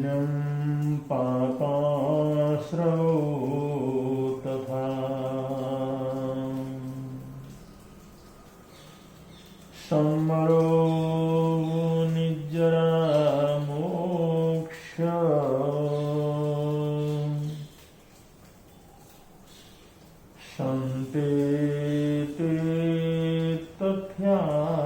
पुण्यं पापाश्रवो तथा संवरो निज्जरा मोक्ष शान्ते ते तथ्यानव।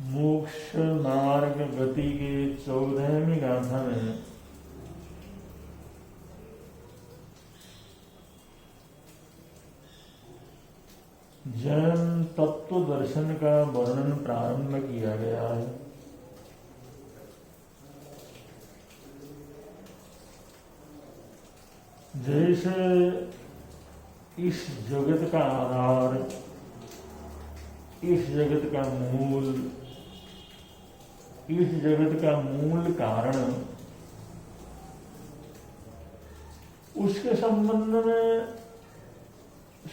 मोक्ष मार्ग गति के 14वीं गाथा में जैन तत्व दर्शन का वर्णन प्रारंभ किया गया है। जैसे इस जगत का आधार, इस जगत का मूल, इस जगत का मूल कारण, उसके संबंध में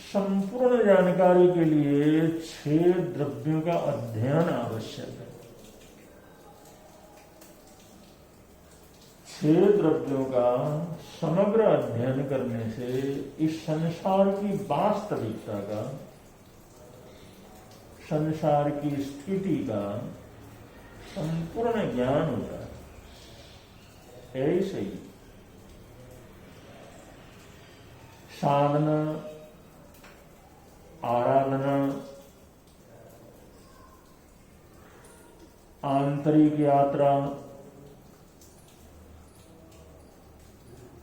संपूर्ण जानकारी के लिए 6 द्रव्यों का अध्ययन आवश्यक है। 6 द्रव्यों का समग्र अध्ययन करने से इस संसार की वास्तविकता का, संसार की स्थिति का संपूर्ण ज्ञान होता है। ऐसे ही साधना, आराधना, आंतरिक यात्रा,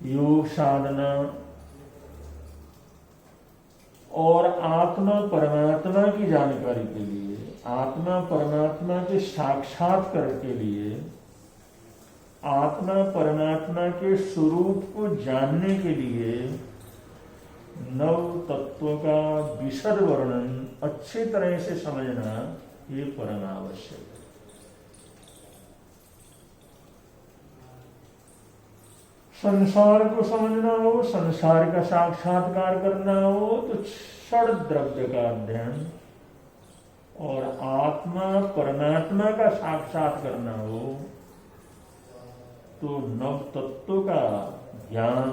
योग साधना और आत्मा परमात्मा की जानकारी के लिए, आत्मा परमात्मा के साक्षात्कार के लिए, आत्मा परमात्मा के स्वरूप को जानने के लिए 9 तत्वों का विशद वर्णन अच्छी तरह से समझना ये परम आवश्यक है। संसार को समझना हो, संसार का साक्षात्कार करना हो तो 6 द्रव्य का अध्ययन, और आत्मा परमात्मा का साक्षात करना हो तो 9 तत्वों का ज्ञान,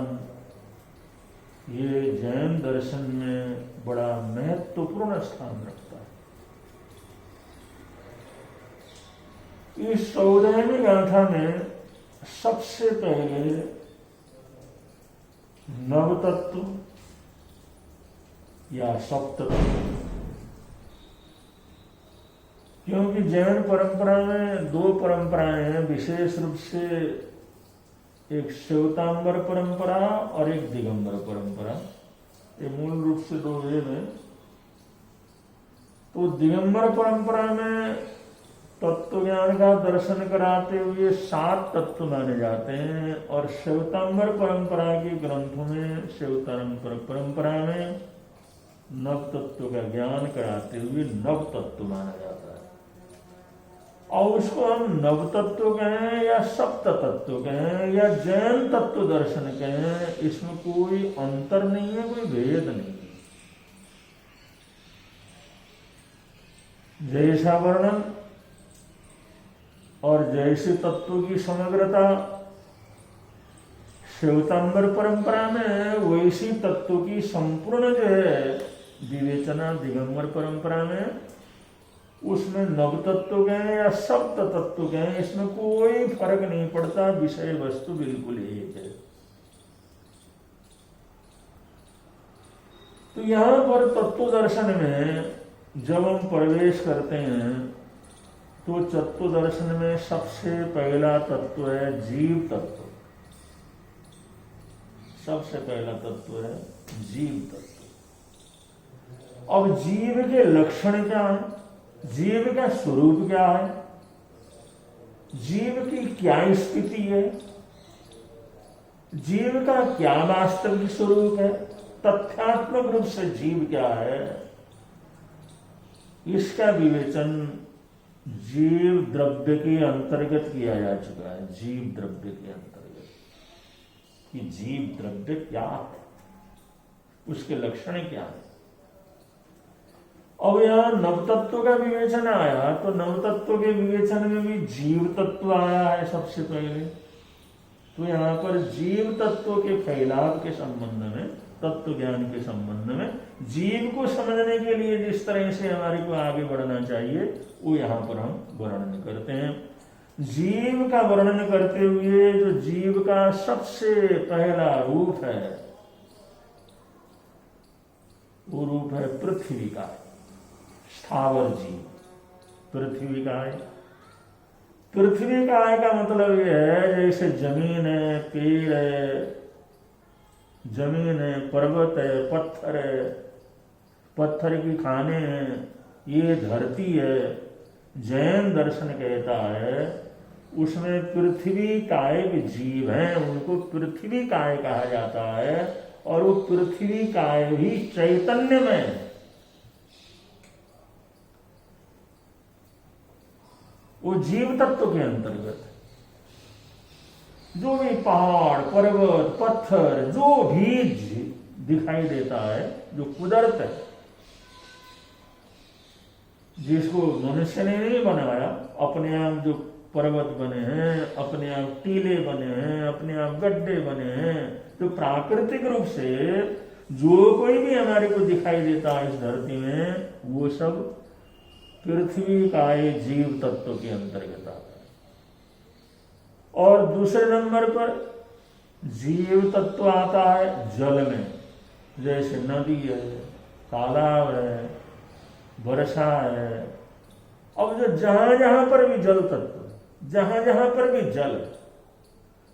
ये जैन दर्शन में बड़ा महत्वपूर्ण स्थान रखता है। इस 14वीं गाथा में सबसे पहले नवतत्व या सप्ततत्व, क्योंकि जैन परंपरा में 2 परंपराएं हैं, विशेष रूप से एक श्वेतांबर परंपरा और एक दिगंबर परंपरा। ये मूल रूप से 2 वेद हैं। तो दिगंबर परंपरा में तत्व ज्ञान का दर्शन कराते हुए 7 तत्व माने जाते हैं, और श्वेतांबर परंपरा के ग्रंथों में, श्वेतांबर परंपरा में 9 तत्व का ज्ञान कराते हुए 9 तत्व माना जाता है। और उसको हम नव तत्व कहें या सप्त तत्व कहें या जैन तत्व दर्शन कहें, इसमें कोई अंतर नहीं है, कोई भेद नहीं है। जैसा वर्णन और जैसे तत्व की समग्रता श्वेतांबर परंपरा में, वैसी तत्व की संपूर्ण जो है विवेचना दिगंबर परंपरा में, उसमें नव तत्व गए या सप्त तत्व गए, इसमें कोई फर्क नहीं पड़ता, विषय वस्तु बिल्कुल एक है। तो यहां पर तत्व दर्शन में जब हम प्रवेश करते हैं तो तत्व दर्शन में सबसे पहला तत्व है जीव तत्व। सबसे पहला तत्व है जीव तत्व। अब जीव के लक्षण क्या है, जीव का स्वरूप क्या है, जीव की क्या स्थिति है, जीव का क्या वास्तविक स्वरूप है, तथ्यात्मक रूप से जीव क्या है, इसका विवेचन जीव द्रव्य के अंतर्गत किया जा चुका है। जीव द्रव्य के अंतर्गत कि जीव द्रव्य क्या है, उसके लक्षण क्या है। अब यहाँ नवतत्व का विवेचन आया तो नवतत्व के विवेचन में भी जीव तत्व आया है सबसे पहले। तो यहाँ पर जीव तत्व के फैलाव के संबंध में, तत्व ज्ञान के संबंध में, जीव को समझने के लिए जिस तरह से हमारे को आगे बढ़ना चाहिए वो यहाँ पर हम वर्णन करते हैं। जीव का वर्णन करते हुए जो जीव का सबसे पहला रूप है वो रूप है पृथ्वी का, स्थावर जीव। पृथ्वी का है, पृथ्वी काय का मतलब यह है जैसे जमीन है, पेड़ है, जमीन है, पर्वत है, पत्थर है, पत्थर की खाने हैं, ये धरती है। जैन दर्शन कहता है उसमें पृथ्वी काय जीव हैं, उनको पृथ्वी काय कहा जाता है। और वो पृथ्वी काय भी चैतन्य में, वो जीव तत्व के अंतर्गत जो भी पहाड़, पर्वत, पत्थर, जो भी दिखाई देता है, जो कुदरत है, जिसको मनुष्य ने नहीं बनाया, अपने आप जो पर्वत बने हैं, अपने आप टीले बने हैं, अपने आप गड्ढे बने हैं, तो प्राकृतिक रूप से जो कोई भी हमारे को दिखाई देता है इस धरती में, वो सब पृथ्वी का एक जीव तत्व के अंतर्गत आता है। और दूसरे नंबर पर जीव तत्व आता है जल में, जैसे नदी है, तालाब है, वर्षा है। अब जो जहां जहां पर भी जल तत्व, जहां जहां पर भी जल,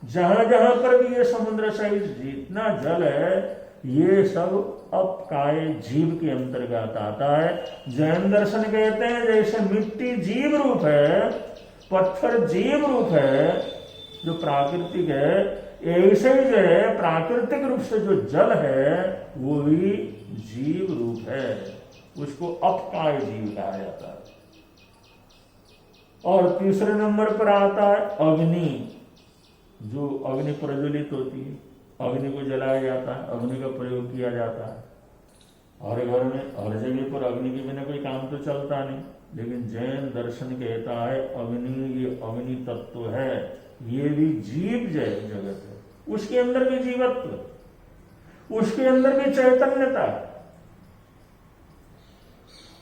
जहां जहां पर भी ये समुद्र सहित जितना जल है, ये सब अपकाय जीव के अंतर्गत आता है। जैन दर्शन कहते हैं जैसे मिट्टी जीव रूप है, पत्थर जीव रूप है जो प्राकृतिक है, ऐसे ही जो है प्राकृतिक रूप से जो जल है वो भी जीव रूप है, उसको अपकाय जीव कहा जाता है। और तीसरे नंबर पर आता है अग्नि, जो अग्नि प्रज्वलित होती है, अग्नि को जलाया जाता है, अग्नि का प्रयोग किया जाता है। हर घर में, हर जगह पर अग्नि के बिना कोई काम तो चलता नहीं, लेकिन जैन दर्शन कहता है अग्नि, ये अग्नि तत्व है, ये भी जीव जगत है, उसके अंदर भी जीवत्व, उसके अंदर भी चैतन्यता।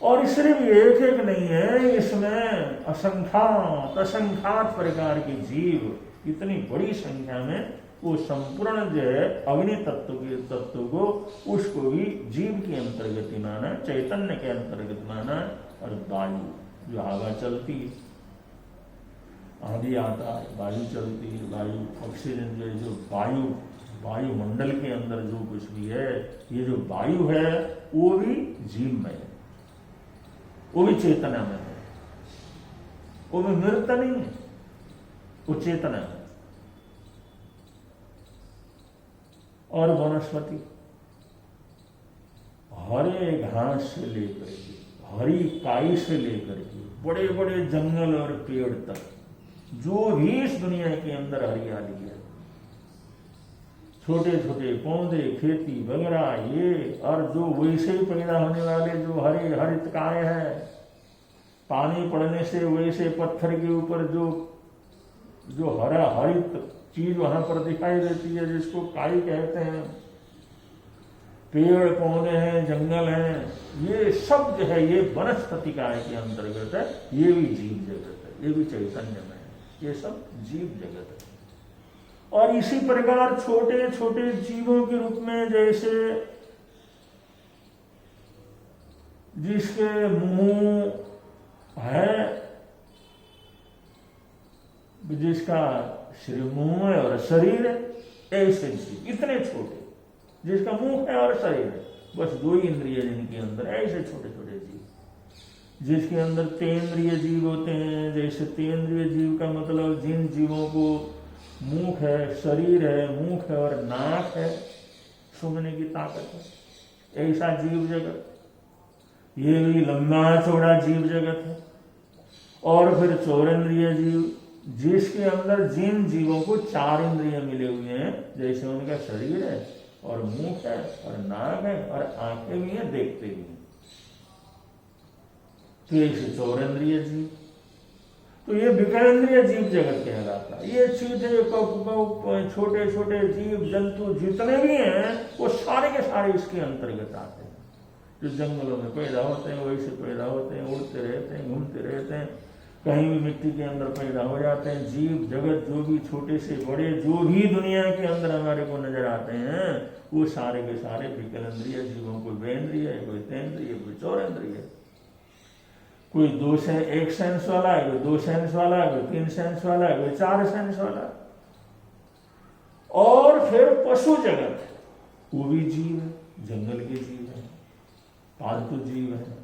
और सिर्फ एक एक नहीं है, इसमें असंख्यात प्रकार के जीव, इतनी बड़ी संख्या में, वो संपूर्ण जो है अग्नि तत्व के तत्व को, उसको भी जीव के अंतर्गत माना, चैतन्य के अंतर्गत माना। और वायु, जो हवा चलती है, आंधी आता है, वायु चलती है, वायु ऑक्सीजन जो वायुमंडल के अंदर जो कुछ भी है, ये जो वायु है वो भी जीव में है, वो भी चेतना में है, वो भी मृत नहीं है, वो चेतना है। और वनस्पति, हरे घास से लेकर के, हरी काई से लेकर के, बड़े बड़े जंगल और पेड़ तक, जो भी इस दुनिया के अंदर हरियाली है, छोटे छोटे पौधे, खेती वगैरह, ये और जो वैसे ही पैदा होने वाले जो हरे हरित काय है, पानी पड़ने से वैसे पत्थर के ऊपर जो हरा हरित चीज वहां पर दिखाई देती है, जिसको काई कहते हैं, पेड़ पौधे हैं, जंगल हैं, ये सब जो है ये वनस्पति काय के अंतर्गत है, ये भी जीव जगत है, ये भी चैतन्य में है, ये सब जीव जगत है। और इसी प्रकार छोटे छोटे जीवों के रूप में, जैसे जिसके मुंह है, जिसका मुंह है और शरीर है, ऐसे जीव इतने छोटे, जिसका मुंह है और शरीर है, बस दो ही इंद्रिय जिनके अंदर, ऐसे छोटे छोटे जीव, जिसके अंदर तेंद्रिय जीव होते हैं। जैसे तेंद्रिय जीव का मतलब जिन जीवों को मुख है, शरीर है, मुख है और नाक है, सूंघने की ताकत है, ऐसा जीव जगत, ये भी लंबा चौड़ा जीव जगत है। और फिर चौरेंद्रिय जीव, जिसके अंदर जिन जीवों को चार इंद्रिय मिले हुए हैं, जैसे उनका शरीर है, और मुंह है और नाक है और आंखें भी हैं, देखते भी हैं। तो ये चौरेंद्रिय जीव, तो ये विकरेंद्रिय जीव जगत कहलाता है। ये चीजें छोटे छोटे जीव जंतु जितने भी हैं वो सारे के सारे इसके अंतर्गत आते हैं। जो जंगलों में पैदा होते हैं वैसे पैदा होते हैं, उड़ते रहते हैं, घूमते रहते हैं, कहीं भी मिट्टी के अंदर पैदा हो जाते हैं। जीव जगत जो भी छोटे से बड़े जो भी दुनिया के अंदर हमारे को नजर आते हैं वो सारे के सारे विकलेंद्रिय जीवों को वेंद्रिय है, कोई तेंद्रिय, कोई चौरेंद्रिय। कोई 2 सेंस 1 सेंस वाला है, कोई 2 सेंस वाला है, कोई 3 सेंस वाला है, कोई 4 सेंस वाला है। और फिर पशु जगत वो भी जीव है, जंगल के जीव है, पालतू जीव है,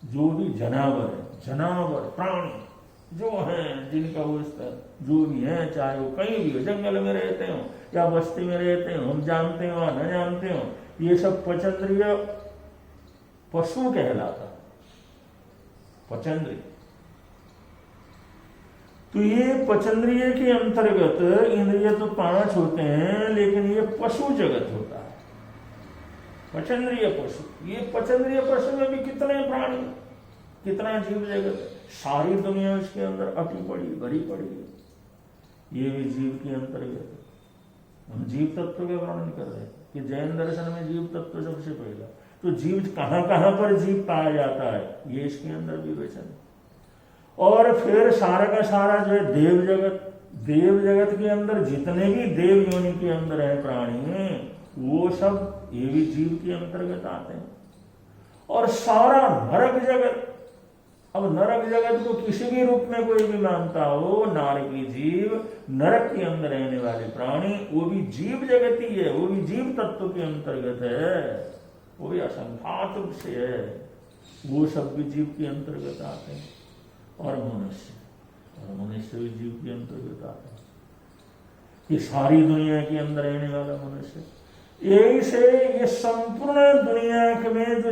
जो भी जानवर है, जानवर प्राणी जो हैं जिनका वो जो भी है, चाहे वो कहीं भी हो, जंगल में रहते हो या बस्ती में रहते हो, हम जानते हो या न जानते हो, ये सब पचेंद्रिय पशु कहलाता। पचेंद्रिय, तो ये पचेंद्रिय के अंतर्गत इंद्रिय तो 5 होते हैं, लेकिन ये पशु जगत होता है। पचेंद्रिय पशु, ये पचेंद्रिय पशु में भी कितने प्राणी, कितना जीव जगत, सारी दुनिया उसके अंदर अटी पड़ी भरी पड़ी है। ये भी जीव के अंतर्गत। हम जीव तत्व का वर्णन कर रहे हैं कि जैन दर्शन में जीव तत्व सबसे पहला। तो जीव कहां कहां पर जीव पाया जाता है ये इसके अंदर विवेचन। और फिर सारा का सारा जो है देव जगत, देव जगत के अंदर जितने भी देव योनि के अंदर है प्राणी वो सब ये भी जीव के अंतर्गत आते हैं। और सारा नरक जगत, अब नरक जगत को किसी भी रूप में कोई भी मानता हो, नारकी जीव, नरक के अंदर रहने वाले प्राणी वो भी जीव जगत ही है, वो भी जीव तत्व के अंतर्गत है, वो भी असंख्यात रूप से है, वो सब भी जीव के अंतर्गत आते हैं। और मनुष्य भी जीव के अंतर्गत आते हैं। ये सारी दुनिया के अंदर रहने वाला मनुष्य, यही से ये संपूर्ण दुनिया में जो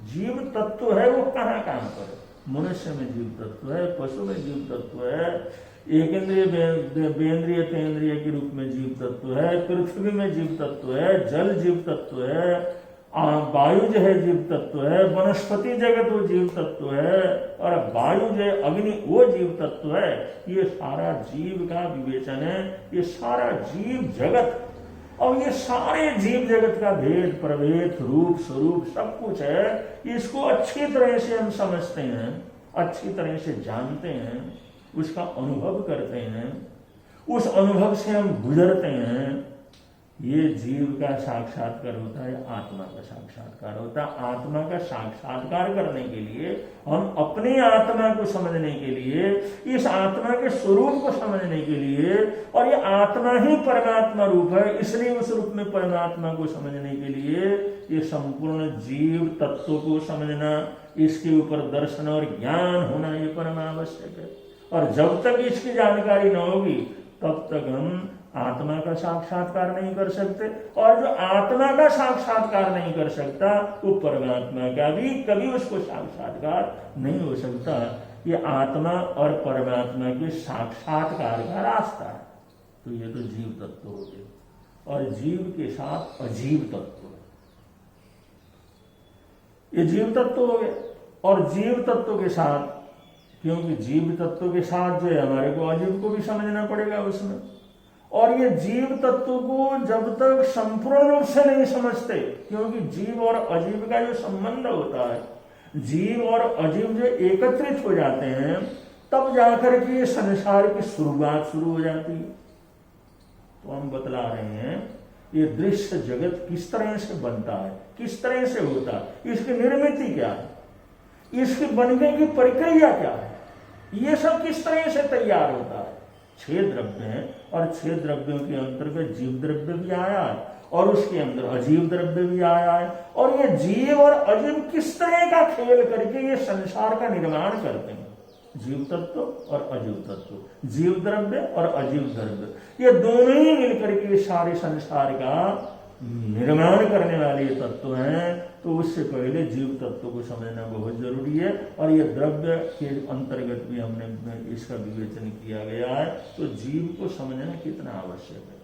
जीव तत्व है वो कहां कहां पर है। मनुष्य में जीव तत्व है, पशु में जीव तत्व है, एक इंद्रिय बेंद्रिय तेंद्रिय के रूप में जीव तत्व है, पृथ्वी में जीव तत्व है, जल जीव तत्व है, वायु जो है जीव तत्व है, वनस्पति जगत वो जीव तत्व है, और वायु जो है अग्नि वो जीव तत्व है। ये सारा जीव का विवेचन है, ये सारा जीव जगत। और ये सारे जीव जगत का भेद प्रभेद रूप स्वरूप सब कुछ है। इसको अच्छी तरह से हम समझते हैं, अच्छी तरह से जानते हैं, उसका अनुभव करते हैं, उस अनुभव से हम गुजरते हैं। ये जीव का साक्षात्कार होता है, आत्मा का साक्षात्कार होता है। आत्मा का साक्षात्कार करने के लिए हम अपनी आत्मा को समझने के लिए, इस आत्मा के स्वरूप को समझने के लिए, और ये आत्मा ही परमात्मा रूप है इसलिए उस रूप में परमात्मा को समझने के लिए ये संपूर्ण जीव तत्व को समझना, इसके ऊपर दर्शन और ज्ञान होना ये परम आवश्यक है। और जब तक इसकी जानकारी न होगी तब तक हम आत्मा का साक्षात्कार नहीं कर सकते, और जो आत्मा का साक्षात्कार नहीं कर सकता वो परमात्मा का भी कभी उसको साक्षात्कार नहीं हो सकता। ये आत्मा और परमात्मा के साक्षात्कार का रास्ता है। तो ये तो जीव तत्व हो गए, और जीव के साथ अजीव तत्व, ये जीव तत्व हो गए। और जीव तत्व के साथ, क्योंकि जीव तत्व के साथ जो है हमारे को अजीव को भी समझना पड़ेगा उसमें। और ये जीव तत्व को जब तक संपूर्ण रूप से नहीं समझते, क्योंकि जीव और अजीव का जो संबंध होता है, जीव और अजीव जो एकत्रित हो जाते हैं तब जाकर के संसार की शुरुआत शुरू हो जाती है। तो हम बतला रहे हैं ये दृश्य जगत किस तरह से बनता है, किस तरह से होता है, इसकी निर्मिति क्या है, इसके बनने की प्रक्रिया क्या है, ये सब किस तरह से तैयार होता है। 6 द्रव्य हैं, और 6 द्रव्यों के अंतर्गत जीव द्रव्य भी आया है, और उसके अंदर अजीव द्रव्य भी आया है। और ये जीव और अजीव किस तरह का खेल करके ये संसार का निर्माण करते हैं। जीव तत्व और अजीव तत्व, जीव द्रव्य और अजीव द्रव्य, ये दोनों ही मिलकर के सारे संसार का निर्माण करने वाले तत्व हैं। तो उससे पहले जीव तत्व को समझना बहुत जरूरी है। और ये द्रव्य के अंतर्गत भी हमने इसका विवेचन किया गया है। तो जीव को समझना कितना आवश्यक है।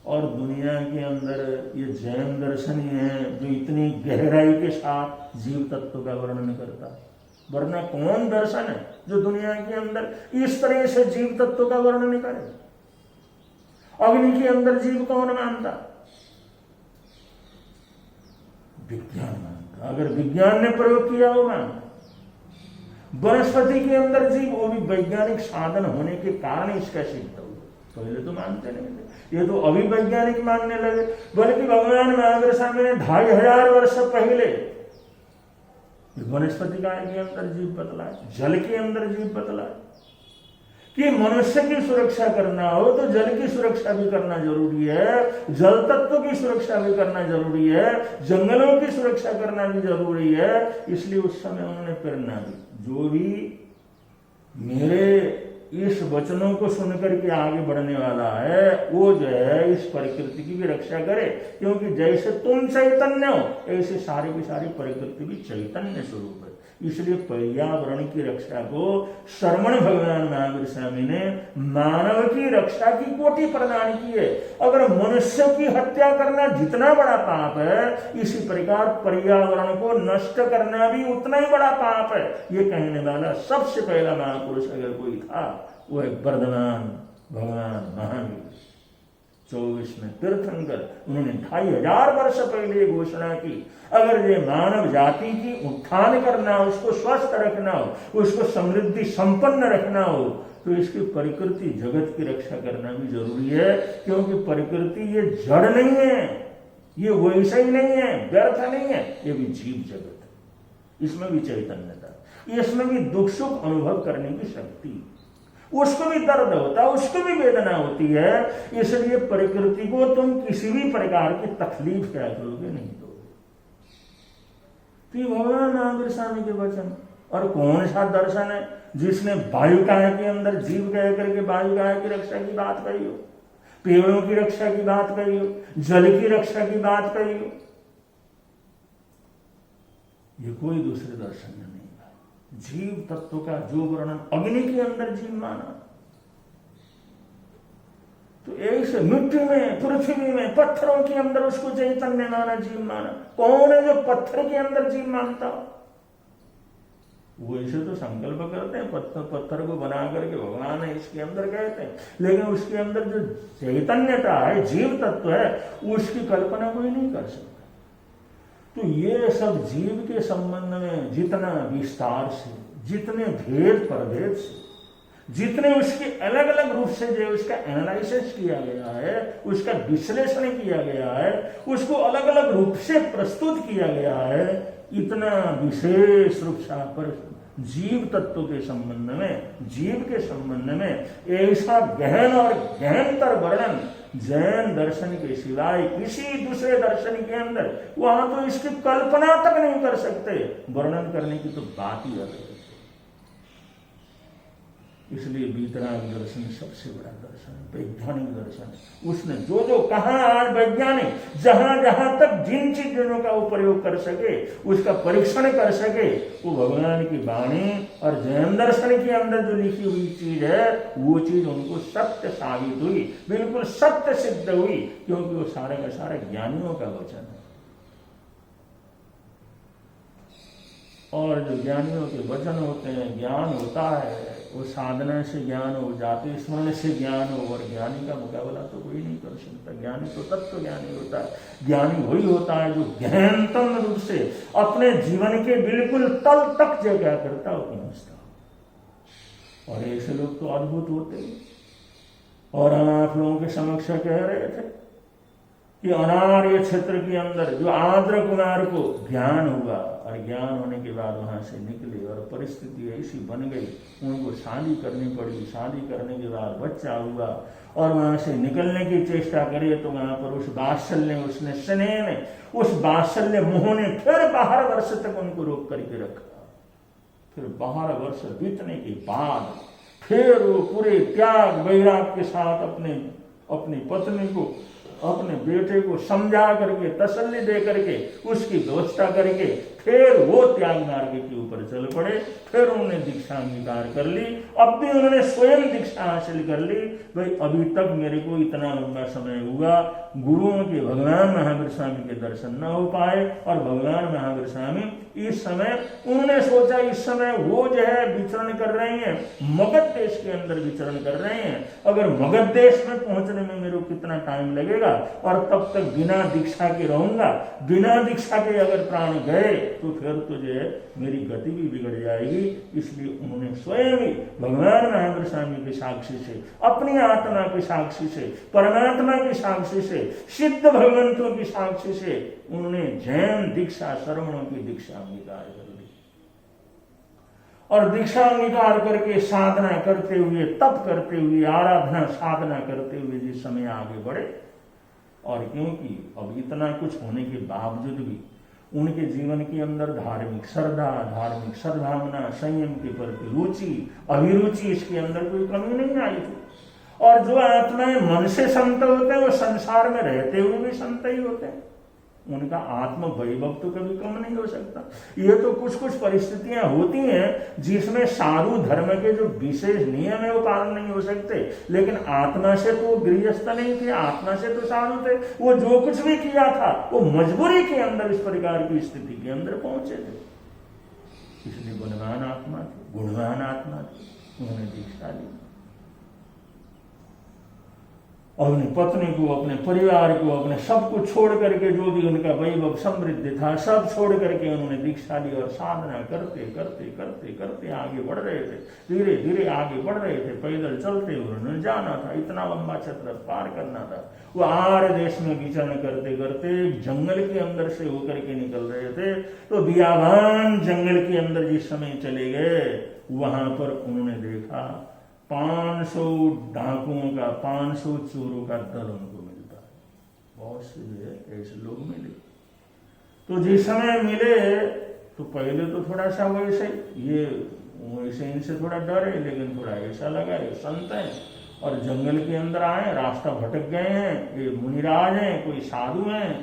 और दुनिया के अंदर ये जैन दर्शन ही है जो इतनी गहराई के साथ जीव तत्व का वर्णन करता है। वरना कौन दर्शन है जो दुनिया के अंदर इस तरह से जीव तत्व का वर्णन करे? अग्नि के अंदर जीव कौन मानता? विज्ञान मानता। अगर विज्ञान ने प्रयोग किया होगा, वनस्पति के अंदर जीव, वो भी वैज्ञानिक साधन होने के कारण इसका सिद्ध हुआ। पहले तो मानते नहीं थे, ये तो अभी वैज्ञानिक मानने लगे। बल्कि भगवान महावीर स्वामी ने 2500 वर्ष पहले वनस्पति काय के अंदर जीव बतलाए, जल के अंदर जीव बतलाए। कि मनुष्य की सुरक्षा करना हो तो जल की सुरक्षा भी करना जरूरी है, जल तत्व की सुरक्षा भी करना जरूरी है, जंगलों की सुरक्षा करना भी जरूरी है। इसलिए उस समय उन्होंने प्रेरणा दी, जो भी मेरे इस वचनों को सुनकर के आगे बढ़ने वाला है वो जो है इस प्रकृति की भी रक्षा करे, क्योंकि जैसे तुम चैतन्य हो ऐसे सारी की सारी प्रकृति भी चैतन्य स्वरूप है। इसलिए पर्यावरण की रक्षा को श्रमण भगवान महावीर स्वामी ने मानव की रक्षा की कोटि प्रदान की है। अगर मनुष्य की हत्या करना जितना बड़ा पाप है, इसी प्रकार पर्यावरण को नष्ट करना भी उतना ही बड़ा पाप है। ये कहने वाला सबसे पहला महापुरुष अगर कोई था वो है वर्धमान भगवान महावीर। 24 में तीर्थंकर, उन्होंने 2500 वर्ष पहले घोषणा की, अगर ये मानव जाति की उत्थान करना हो, उसको स्वस्थ रखना हो, उसको समृद्धि संपन्न रखना हो, तो इसकी प्रकृति जगत की रक्षा करना भी जरूरी है। क्योंकि प्रकृति ये जड़ नहीं है, ये वैसा ही नहीं है, व्यर्थ नहीं है, ये भी जीव जगत है। इसमें भी चैतन्यता, इसमें भी दुख सुख अनुभव करने की शक्ति, उसको भी दर्द होता है, उसको भी वेदना होती है। इसलिए प्रकृति को तुम किसी भी प्रकार की तकलीफ क्या करोगे, नहीं दोगे। तो भगवान महावीर स्वामी के वचन। और कौन सा दर्शन है जिसने वायु काया के अंदर जीव कह करके वायु काया की रक्षा की बात कही हो, पेड़ों की रक्षा की बात कही हो, जल की रक्षा की बात कही हो? ये कोई दूसरे दर्शन में नहीं। जीव तत्व का जो वर्णन अग्नि के अंदर जीव माना, तो ऐसे मिट्टी में, पृथ्वी में, पत्थरों के अंदर उसको चैतन्य माना, जीव माना। कौन है जो पत्थर के अंदर जीव मानता? वो ऐसे तो संकल्प करते हैं, पत्थर को बना करके भगवान है इसके अंदर कहते हैं, लेकिन उसके अंदर जो चैतन्यता है, जीव तत्व है, उसकी कल्पना कोई नहीं कर सकता। तो ये सब जीव के संबंध में जितना विस्तार से, जितने भेद प्रभेद से, जितने उसके अलग अलग रूप से जो उसका एनालिसिस किया गया है, उसका विश्लेषण किया गया है, उसको अलग अलग रूप से प्रस्तुत किया गया है, इतना विशेष रूप से पर जीव तत्व के संबंध में, जीव के संबंध में ऐसा गहन और गहनतर वर्णन जैन दर्शन के सिवाय किसी दूसरे दर्शन के अंदर, वहां तो इसकी कल्पना तक नहीं कर सकते, वर्णन करने की तो बात ही अलग है। इसलिए वीतराग दर्शन सबसे बड़ा दर्शन है, वैज्ञानिक दर्शन है। उसने जो जो कहा, आज वैज्ञानिक जहां जहां तक जिन चीजों का वो प्रयोग कर सके, उसका परीक्षण कर सके, वो भगवान की वाणी और जैन दर्शन के अंदर जो लिखी हुई चीज है, वो चीज उनको सत्य साबित हुई, बिल्कुल सत्य सिद्ध हुई, क्योंकि वो सारे का सारा ज्ञानियों का वचन है। और जो ज्ञानियों के वचन होते हैं, ज्ञान होता है, वो साधना से ज्ञान हो, जाति स्मरण से ज्ञान हो, और ज्ञानी का मुकाबला तो कोई नहीं कर सकता। ज्ञानी तो तत्व ज्ञानी होता है। ज्ञानी वही होता है जो गहनतम रूप से अपने जीवन के बिल्कुल तल तक जो क्या करता है वो पहुंचता। और ऐसे लोग तो अद्भुत होते हैं। और हम आप लोगों के समक्ष कह रहे थे कि अनार्य क्षेत्र के अंदर जो आद्र कुमार को ज्ञान हुआ, और ज्ञान होने के बाद वहां से निकले और परिस्थिति ऐसी बन गई, उनको शादी करनी पड़ी। शादी करने के बाद बच्चा हुआ और वहां से निकलने की चेष्टा करे तो वहां पर उस वात्सल्य, उसने स्नेह ने, उस वात्सल्य मोह ने फिर 12 वर्ष तक उनको रोक करके रखा। फिर 12 वर्ष बीतने के बाद फिर वो पूरे त्याग वैराग के साथ अपनी पत्नी को अपने बेटे को समझा करके, तसल्ली दे करके, उसकी व्यवस्था करके फिर वो त्याग मार्ग के ऊपर चल पड़े। फिर उन्होंने दीक्षा अंगीकार कर ली। अब भी उन्होंने स्वयं दीक्षा हासिल कर ली। भाई अभी तक मेरे को इतना लंबा समय हुआ, गुरुओं के भगवान महावीर स्वामी के दर्शन न हो पाए, और भगवान महावीर स्वामी इस समय, उन्होंने सोचा इस समय वो जो है विचरण कर रहे हैं, मगध देश के अंदर विचरण कर रहे हैं। अगर मगध देश में पहुंचने में मेरे को कितना टाइम लगेगा, और तब तक बिना दीक्षा के रहूंगा, बिना दीक्षा के अगर प्राण गए तो फिर तो जो है मेरी गति भी बिगड़ जाएगी। इसलिए उन्होंने स्वयं ही भगवान महावीर स्वामी के साक्षी से, अपनी आत्मा के साक्षी से, परमात्मा के साक्षी से, सिद्ध भगवंतों की साक्षी से उन्होंने जैन दीक्षा, श्रवणों की दीक्षा अंगीकार कर ली। और दीक्षा अंगीकार करके साधना करते हुए, तप करते हुए, आराधना साधना करते हुए जिस समय आगे बढ़े, और क्योंकि अब इतना कुछ होने के बावजूद भी उनके जीवन के अंदर धार्मिक श्रद्धा, धार्मिक सद्भावना, संयम के प्रति रुचि, अभिरुचि, इसके अंदर कोई कमी नहीं आई थी। और जो आत्माएं मन से संत होते हैं वो संसार में रहते हुए भी संत ही होते हैं। उनका आत्म वैभव तो कभी कम नहीं हो सकता। ये तो कुछ कुछ परिस्थितियां होती हैं जिसमें साधु धर्म के जो विशेष नियम है वो पालन नहीं हो सकते, लेकिन आत्मा से तो गृहस्थ नहीं थे, आत्मा से तो साधु थे। वो जो कुछ भी किया था वो मजबूरी के अंदर इस प्रकार की स्थिति के अंदर पहुंचे थे। इसलिए गुणवान आत्मा थे, गुणवान आत्मा थे, उन्होंने दीक्षा ली। अपनी पत्नी को, अपने परिवार को, अपने सब कुछ छोड़ करके, जो भी उनका वैभव समृद्धि था सब छोड़ करके उन्होंने दीक्षा ली। और साधना करते करते करते करते आगे बढ़ रहे थे, धीरे धीरे आगे बढ़ रहे थे। पैदल चलते उन्होंने जाना था, इतना लंबा क्षेत्र पार करना था। वो आर्य देश में विचरण करते करते जंगल के अंदर से होकर के निकल रहे थे। तो बियाबान जंगल के अंदर जिस समय चले गए, वहां पर उन्होंने देखा 500 डाकुओं का, 500 चोरों का दल उनको मिलता है। बहुत से जो है ऐसे लोग मिले। तो जिस समय मिले तो पहले तो थोड़ा सा वैसे इनसे थोड़ा डरे, लेकिन थोड़ा ऐसा लगा ये संत है और जंगल के अंदर आए, रास्ता भटक गए हैं, ये मुनिराज हैं, कोई साधु हैं।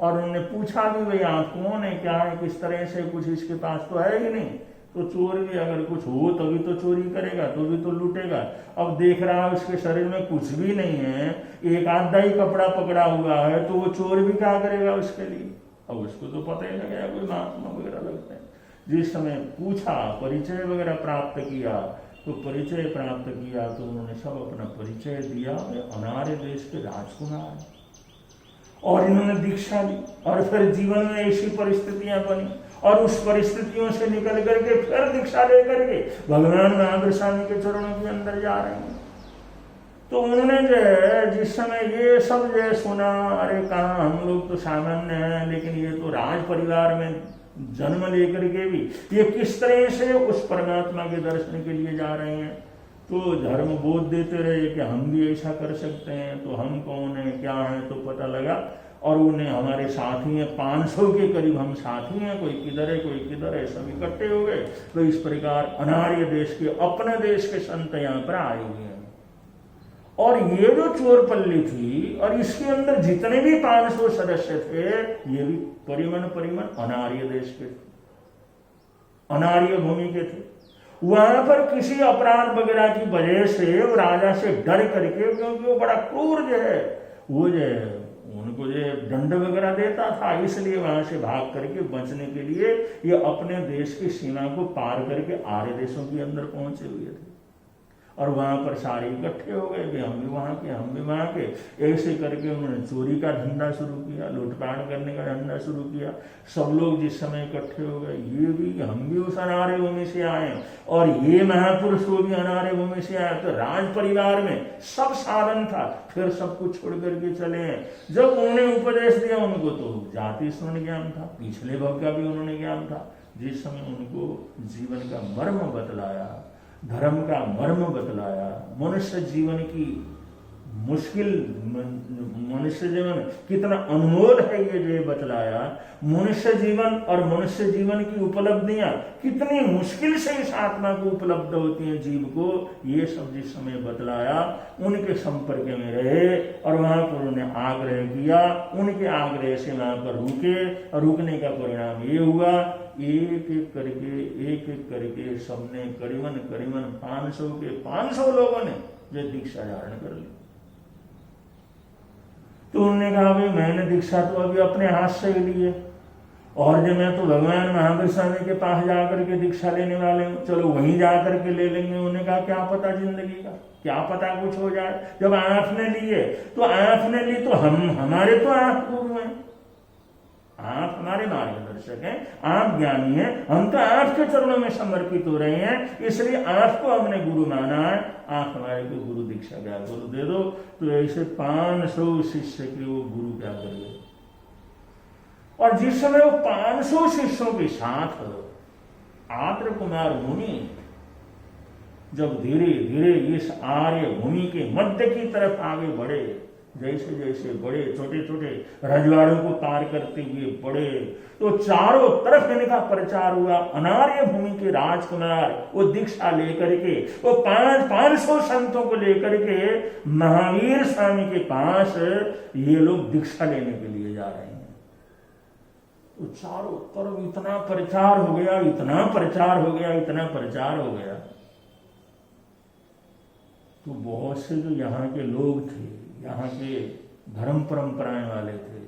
और उन्होंने पूछा भी भाई आप कौन है, क्या है, किस तरह से, कुछ इसके पास तो है ही नहीं। तो चोर भी अगर कुछ हो तभी तो चोरी करेगा, तो भी तो लूटेगा। अब देख रहा है उसके शरीर में कुछ भी नहीं है, एक आधा ही कपड़ा पकड़ा हुआ है, तो वो चोर भी क्या करेगा उसके लिए। अब उसको तो पता ही लग गया कोई महात्मा वगैरह लगते हैं। जिस समय पूछा, परिचय वगैरह प्राप्त किया, तो परिचय प्राप्त किया तो उन्होंने सब अपना परिचय दिया। अनार्य देश के राजकुमार, और इन्होंने दीक्षा ली। और फिर जीवन में ऐसी परिस्थितियां बनी, और उस परिस्थितियों से निकल करके फिर दीक्षा लेकर के भगवान महावीर स्वामी के चरणों के अंदर जा रहे हैं। तो उन्होंने जो है जिस समय ये सब जो सुना, अरे कहाँ हम लोग तो सामान्य हैं, लेकिन ये तो राज परिवार में जन्म लेकर के भी ये किस तरह से उस परमात्मा के दर्शन के लिए जा रहे हैं। तो धर्म बोध देते रहे कि हम भी ऐसा कर सकते हैं। तो हम कौन है, क्या है, तो पता लगा। और उन्हें हमारे साथी हैं, 500 के करीब हम साथी हैं, कोई किधर है कोई किधर है, सब इकट्ठे हो गए। तो इस प्रकार अनार्य देश के, अपने देश के संत यहाँ पर आए हुए हैं। और ये जो चोरपल्ली थी, और इसके अंदर जितने भी 500 सदस्य थे, ये भी परिमण अनार्य देश के थे, अनार्य भूमि के थे। वहां पर किसी अपराध वगैरह की वजह से वो राजा से डर करके, क्योंकि वो बड़ा क्रूर जो है, वो जो है उनको जो दंड वगैरह देता था, इसलिए वहां से भाग करके बचने के लिए ये अपने देश की सीमा को पार करके आर्य देशों के अंदर पहुंचे हुए थे। और वहां पर सारे इकट्ठे हो गए कि हम भी वहां के, हम भी वहां के। ऐसे करके उन्होंने चोरी का धंधा शुरू किया, लूटपाट करने का धंधा शुरू किया। सब लोग जिस समय इकट्ठे हो गए, ये भी, हम भी उस अनार्य भूमि से आए, और ये महापुरुष वो भी अनार्य भूमि से आए। तो राज परिवार में सब साधन था, फिर सब कुछ छोड़ करके चले हैं। जब उन्होंने उपदेश दिया उनको, तो जाति स्मरण ज्ञान था, पिछले भव का भी उन्होंने ज्ञान था। जिस समय उनको जीवन का मर्म बतलाया, धर्म का मर्म बतलाया, मनुष्य जीवन की मुश्किल मनुष्य जीवन कितना अनमोल है ये जो बतलाया। मनुष्य जीवन और मनुष्य जीवन की उपलब्धियां कितनी मुश्किल से इस आत्मा को उपलब्ध होती हैं जीव को, ये सब जिस समय बतलाया उनके संपर्क में रहे और वहां पर उन्हें आग्रह किया, उनके आग्रह से वहां पर रुके और रुकने का परिणाम ये हुआ एक एक करके सबने करीबन 500 लोगों ने जो दीक्षा धारण कर ली। तो उन्होंने कहा भाई मैंने दीक्षा तो अभी अपने हाथ से ली है और जब मैं तो भगवान महावीर स्वामी के पास जाकर के दीक्षा लेने वाले हूँ, चलो वहीं जाकर के ले लेंगे। उन्होंने कहा क्या पता जिंदगी का, क्या पता कुछ हो जाए। जब आपने लिए तो आपने ली तो हमारे तो आप गुरु हैं, आप हमारे मार्गदर्शक हैं, आप ज्ञानी हैं, हम तो आपके चरणों में समर्पित हो रहे हैं, इसलिए आपको हमने गुरु माना है, आप हमारे को गुरु दीक्षा क्या गुरु दे दो। तो ऐसे 500 शिष्य के वो गुरु क्या कर गए। और जिस समय वो 500 शिष्यों के साथ आद्र कुमार मुनि जब धीरे धीरे इस आर्य भूमि के मध्य की तरफ आगे बढ़े, जैसे जैसे बड़े छोटे छोटे रजवाड़ों को पार करते हुए बढ़े तो चारों तरफ इनका प्रचार हुआ। अनार्य भूमि के राजकुमार वो दीक्षा लेकर के वो 500 संतों को लेकर के महावीर स्वामी के पास ये लोग दीक्षा लेने के लिए जा रहे हैं। तो चारों तरफ इतना प्रचार हो गया, इतना प्रचार हो गया, इतना प्रचार हो गया। तो बहुत से जो यहाँ के लोग थे, यहाँ के धर्म परंपराएं वाले थे,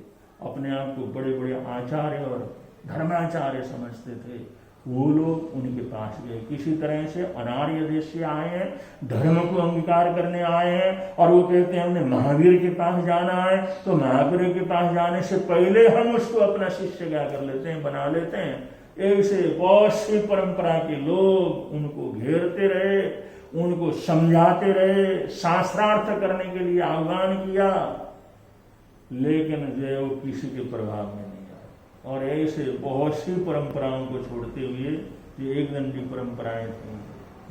अपने आप को बड़े बड़े आचार्य और धर्माचार्य समझते थे, वो लोग उनके पास गए। किसी तरह से अनार्य देश से आए हैं, धर्म को अंगीकार करने आए हैं और वो कहते हैं हमने महावीर के पास जाना है। तो महावीर के पास जाने से पहले हम उसको अपना शिष्य क्या कर लेते हैं, बना लेते हैं। ऐसे बहुत सी परंपरा के लोग उनको घेरते रहे, उनको समझाते रहे, शास्त्रार्थ करने के लिए आह्वान किया, लेकिन जो किसी के प्रभाव में नहीं आया। और ऐसे बहुत सी परंपराओं को छोड़ते हुए जो एक दंडी परंपराएं थी,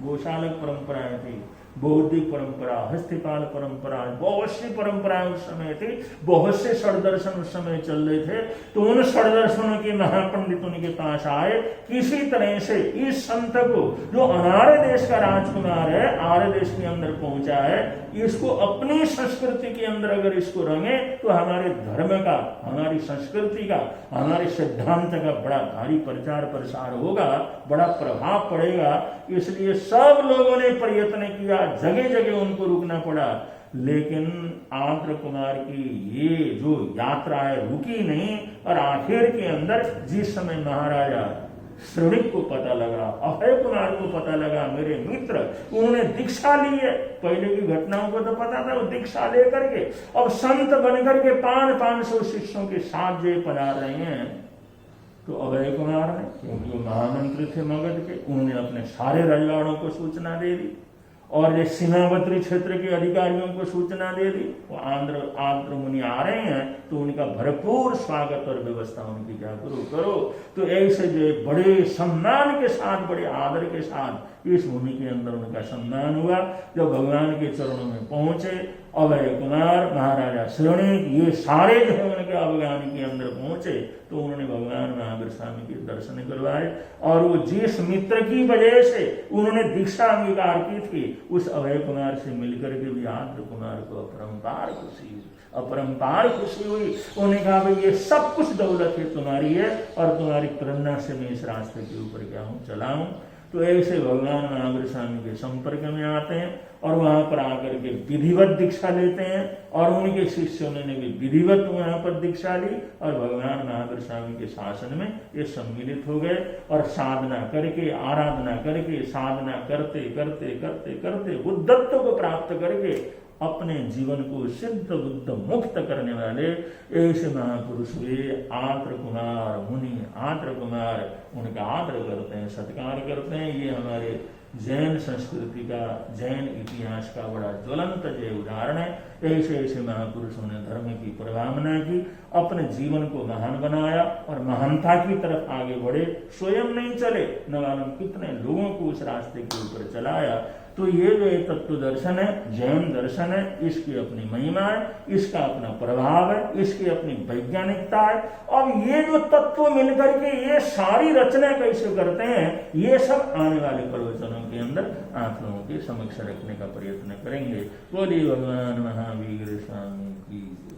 गोशालक परंपराएं थी, बौद्धिक परंपरा, हस्तिपाल परंपरा, बहुत सी परंपराएं उस समय थी, बहुत से षड्दर्शन उस समय चल रहे थे। तो उन षड्दर्शनों के महापंडित उनके पास आए, किसी तरह से इस संत को जो अनार्य देश का राजकुमार है, आर्य देश के अंदर पहुंचा है, इसको अपनी संस्कृति के अंदर अगर इसको रंगे तो हमारे धर्म का, हमारी संस्कृति का, हमारे सिद्धांत का बड़ा भारी प्रचार प्रसार होगा, बड़ा प्रभाव पड़ेगा। इसलिए सब लोगों ने प्रयत्न किया, जगह जगह उनको रुकना पड़ा, लेकिन आद्र कुमार की ये जो यात्रा है रुकी नहीं। और आखिर के अंदर जिस समय महाराजा श्रवणिक को पता लगा, अभय कुमार को पता लगा, मेरे मित्र उन्होंने दीक्षा ली है, पहले की घटनाओं को तो पता था, वो दीक्षा लेकर के अब संत बनकर के 500 शिष्यों के साथ जो पधार रहे हैं। तो अभय कुमार ने, क्योंकि वो महामंत्री थे मगध के, उन्होंने अपने सारे रजवाड़ों को सूचना दे दी और ये सीमावर्ती क्षेत्र के अधिकारियों को सूचना दे दी। वो आंध्र मुनि आ रहे हैं तो उनका भरपूर स्वागत और व्यवस्था उनकी क्या करो। तो ऐसे जो बड़े सम्मान के साथ, बड़े आदर के साथ इस भूमि के अंदर उनका सम्मान हुआ। जब भगवान के चरणों में पहुंचे अभय कुमार, महाराजा श्रवणिक, ये सारे जो है उनके अवगान के अंदर पहुंचे तो उन्होंने भगवान महावीर स्वामी के दर्शन करवाए। और वो जिस मित्र की वजह से उन्होंने दीक्षा अंगीकार की थी, उस अभय कुमार से मिलकर के भी आद्र कुमार को अपरंपार खुशी हुई। उन्होंने कहा भाई ये सब कुछ दौलत है तुम्हारी है और तुम्हारी प्रेरणा से मैं इस रास्ते के ऊपर क्या हूँ चलाऊं। तो ऐसे भगवान महावीर स्वामी के संपर्क में आते हैं और वहां पर आकर के विधिवत दीक्षा लेते हैं और उनके शिष्यों ने भी विधिवत वहां पर दीक्षा ली और भगवान महावीर स्वामी के शासन में ये सम्मिलित हो गए और साधना करके, आराधना करके, साधना करते करते करते करते बुद्धत्व को प्राप्त करके अपने जीवन को सिद्ध बुद्ध मुक्त करने वाले ऐसे महापुरुष हुए आद्र कुमार मुनि। आद्र कुमार उनका आदर करते हैं, सत्कार करते हैं। ये हमारे जैन संस्कृति का, जैन इतिहास का बड़ा ज्वलंत जो उदाहरण है। ऐसे ऐसे महापुरुषों ने धर्म की प्रवाहना की, अपने जीवन को महान बनाया और महानता की तरफ आगे बढ़े। स्वयं नहीं चले, न मालूम कितने लोगों को उस रास्ते के ऊपर चलाया। तो तो ये जो ये तत्व दर्शन है, जैन दर्शन है, इसकी अपनी महिमा है, इसका अपना प्रभाव है, इसकी अपनी वैज्ञानिकता है। अब ये जो तत्व मिलकर के ये सारी रचना कैसे करते हैं, ये सब आने वाले प्रवचनों के अंदर आप लोगों के समक्ष रखने का प्रयत्न करेंगे। बोलिए भगवान महावीर स्वामी की।